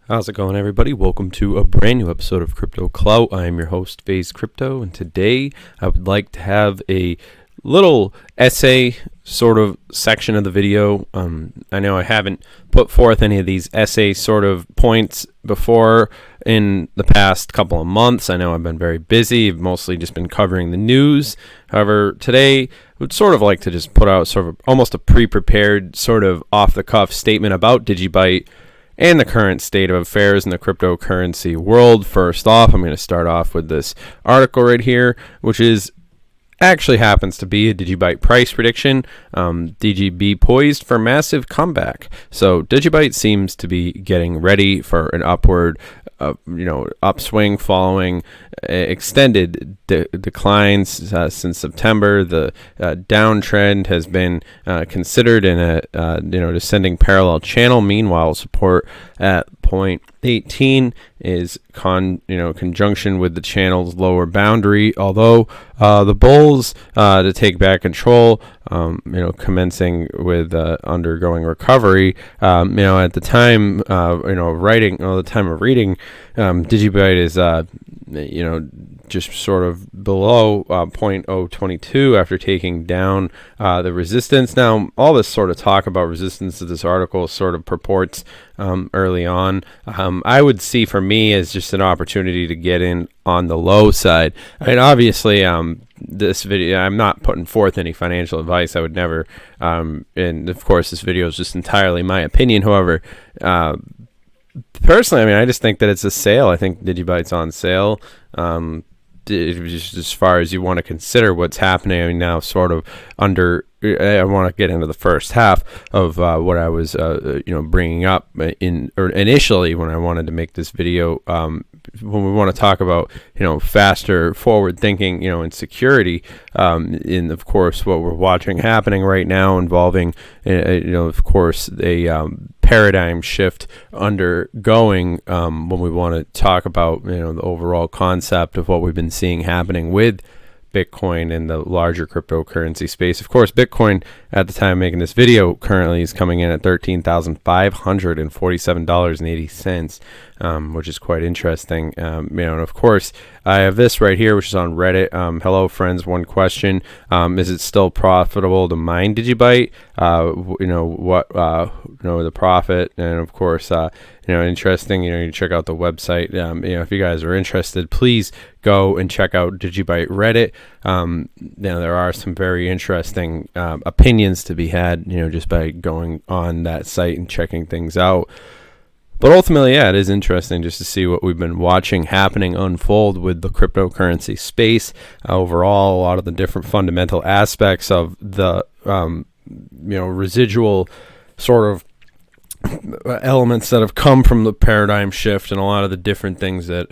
How's it going, everybody? Welcome to a brand new episode of Crypto Clout. I am your host, FaZe Crypto, and today I would like to have a little essay sort of section of the video. I know I haven't put forth any of these essay sort of points before in the past couple of months. I know I've been very busy. I've mostly just been covering the news. However, today I would sort of like to just put out sort of almost a pre-prepared sort of off-the-cuff statement about DigiByte and the current state of affairs in the cryptocurrency world. First off, I'm going to start off with this article right here, which is actually happens to be a DigiByte price prediction. DGB poised for massive comeback. So DigiByte seems to be getting ready for an upward upswing following extended declines since September. The downtrend has been considered in a descending parallel channel. Meanwhile, support at 0.18 is conjunction with the channel's lower boundary. Although the bulls to take back control, commencing with undergoing recovery. At the time, the time of reading, DigiByte is just sort of below 0.022 after taking down the resistance. Now, all this sort of talk about resistance that this article sort of purports early on, I would see for me as just an opportunity to get in on the low side. I mean, obviously, this video, I'm not putting forth any financial advice. I would never, and of course, this video is just entirely my opinion. However, personally, I mean, I just think that it's a sale. I think DigiByte's on sale. Just as far as you want to consider what's happening, I mean, now sort of I want to get into the first half of what I was, bringing up initially when I wanted to make this video. When we want to talk about, faster forward thinking, and security, in of course what we're watching happening right now involving, of course a paradigm shift undergoing, when we want to talk about, the overall concept of what we've been seeing happening with Bitcoin and the larger cryptocurrency space. Of course, Bitcoin at the time of making this video currently is coming in at $13,547.80, which is quite interesting. And of course, I have this right here, which is on Reddit. Hello, friends. One question: is it still profitable to mine DigiByte? The profit, and of course, interesting. You check out the website. If you guys are interested, please go and check out DigiByte Reddit. There are some very interesting opinions to be had, just by going on that site and checking things out. But ultimately, it is interesting just to see what we've been watching happening unfold with the cryptocurrency space. Overall, a lot of the different fundamental aspects of the, residual sort of elements that have come from the paradigm shift, and a lot of the different things that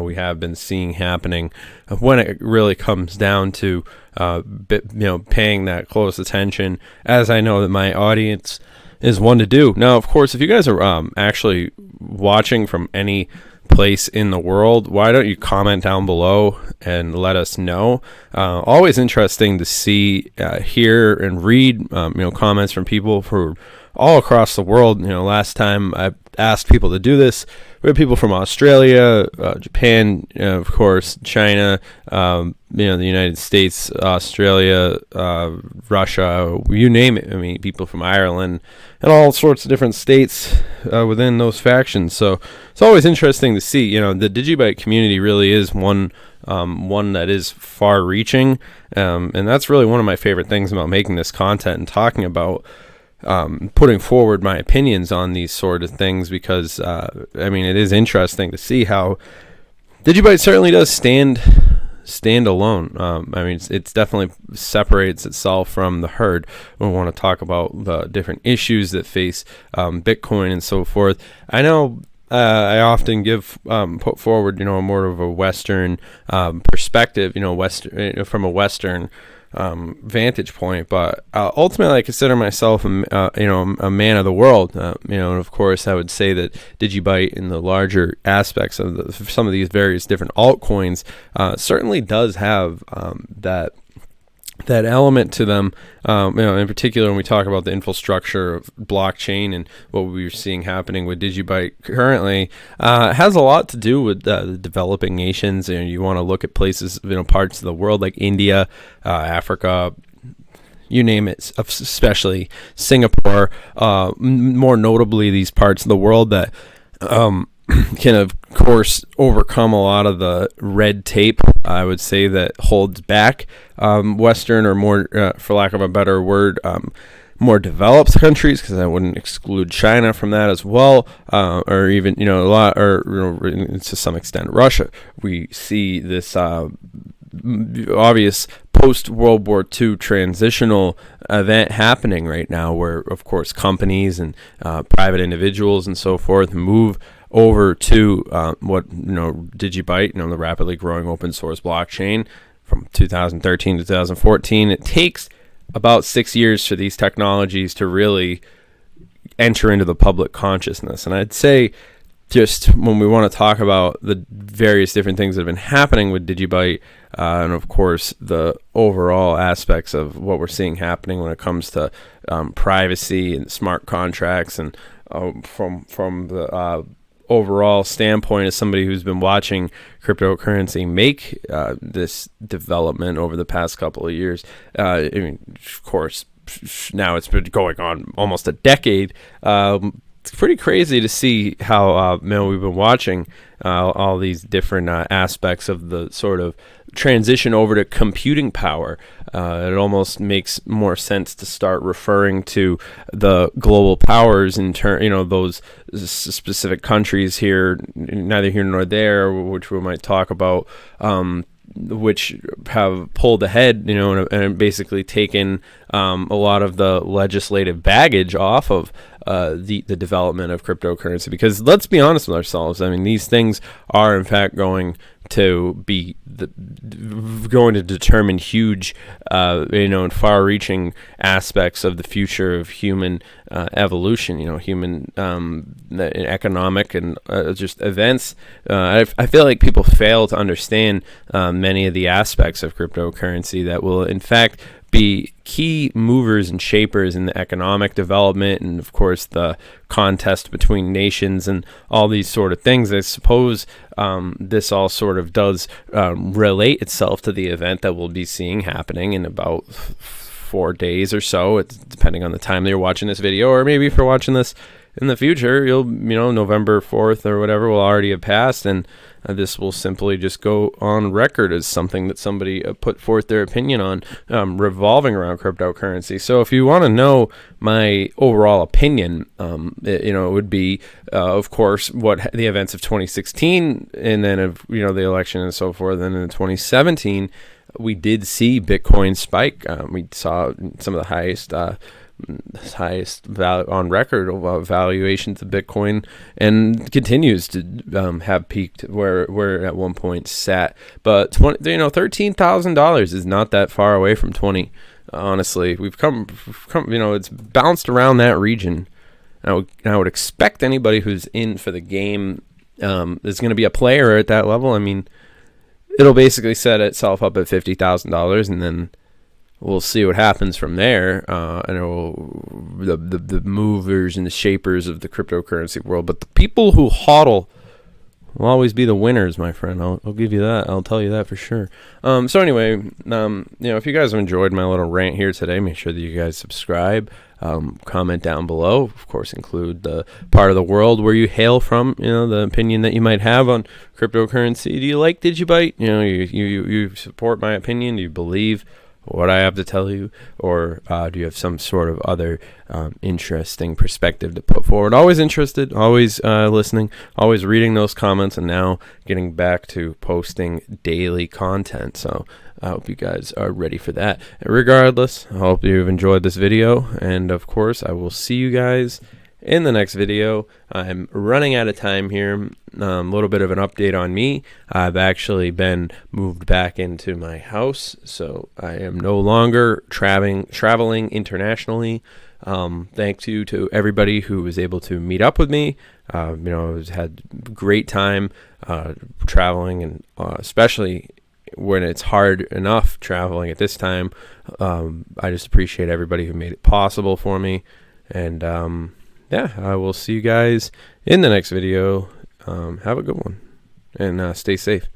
we have been seeing happening when it really comes down to paying that close attention, as I know that my audience is one to do. Now, of course, if you guys are actually watching from any place in the world, why don't you comment down below and let us know? Always interesting to see, hear, and read comments from people who all across the world. Last time I asked people to do this, we had people from Australia, Japan, of course, China, the United States, Australia, Russia, you name it. I mean, people from Ireland and all sorts of different states within those factions. So it's always interesting to see. The DigiByte community really is one that is far-reaching, and that's really one of my favorite things about making this content and talking about putting forward my opinions on these sort of things, because it is interesting to see how DigiByte certainly does stand alone. It's definitely separates itself from the herd when we want to talk about the different issues that face Bitcoin and so forth. I know I often put forward more of a Western perspective, from a Western vantage point, but ultimately I consider myself a man of the world. And of course I would say that DigiByte in the larger aspects of some of these various different altcoins certainly does have that that element to them, in particular when we talk about the infrastructure of blockchain and what we're seeing happening with DigiByte currently, has a lot to do with the developing nations. And you want to look at places, parts of the world like India, Africa, you name it, especially Singapore, more notably these parts of the world that can of course overcome a lot of the red tape, I would say, that holds back Western, or more, for lack of a better word, more developed countries, because I wouldn't exclude China from that as well, or even a lot, or to some extent Russia. We see this obvious post-World War II transitional event happening right now, where of course companies and private individuals and so forth move over to what DigiByte, the rapidly growing open source blockchain from 2013 to 2014. It takes about 6 years for these technologies to really enter into the public consciousness. And I'd say, just when we want to talk about the various different things that have been happening with DigiByte, and of course the overall aspects of what we're seeing happening when it comes to privacy and smart contracts, and from the overall standpoint, as somebody who's been watching cryptocurrency make this development over the past couple of years, of course, now it's been going on almost a decade. It's pretty crazy to see how we've been watching all these different aspects of the sort of transition over to computing power. It almost makes more sense to start referring to the global powers in those specific countries here, neither here nor there, which we might talk about, which have pulled ahead, and basically taken a lot of the legislative baggage off of the development of cryptocurrency. Because let's be honest with ourselves, these things are in fact going to be going to determine huge, and far-reaching aspects of the future of human evolution. Human economic and just events. I feel like people fail to understand many of the aspects of cryptocurrency that will, in fact, be key movers and shapers in the economic development, and of course the contest between nations and all these sort of things. I suppose this all sort of does relate itself to the event that we'll be seeing happening in about 4 days or so. It's depending on the time that you're watching this video, or maybe if you're watching this in the future, November 4th or whatever will already have passed, and this will simply just go on record as something that somebody put forth their opinion on, revolving around cryptocurrency. So if you want to know my overall opinion, it would be, of course, what the events of 2016, and then of the election and so forth. And in 2017, we did see Bitcoin spike. We saw some of the highest value on record of valuations of Bitcoin, and continues to have peaked where at one point sat. But $13,000 is not that far away from 20. Honestly, we've come it's bounced around that region. I would expect anybody who's in for the game is going to be a player at that level. It'll basically set itself up at $50,000, and then we'll see what happens from there, and the movers and the shapers of the cryptocurrency world. But the people who hodl will always be the winners, my friend. I'll give you that. I'll tell you that for sure. So anyway, if you guys have enjoyed my little rant here today, make sure that you guys subscribe, comment down below. Of course, include the part of the world where you hail from. The opinion that you might have on cryptocurrency. Do you like DigiByte? You support my opinion? Do you believe what I have to tell you, or do you have some sort of other interesting perspective to put forward? Always interested, always listening, always reading those comments, and now getting back to posting daily content. So I hope you guys are ready for that. Regardless, I hope you've enjoyed this video, and of course I will see you guys in the next video. I'm running out of time here. A little bit of an update on me. I've actually been moved back into my house, so I am no longer traveling internationally. Thank you to everybody who was able to meet up with me. I've had a great time traveling, and especially when it's hard enough traveling at this time. I just appreciate everybody who made it possible for me. And yeah, I will see you guys in the next video. Have a good one and stay safe.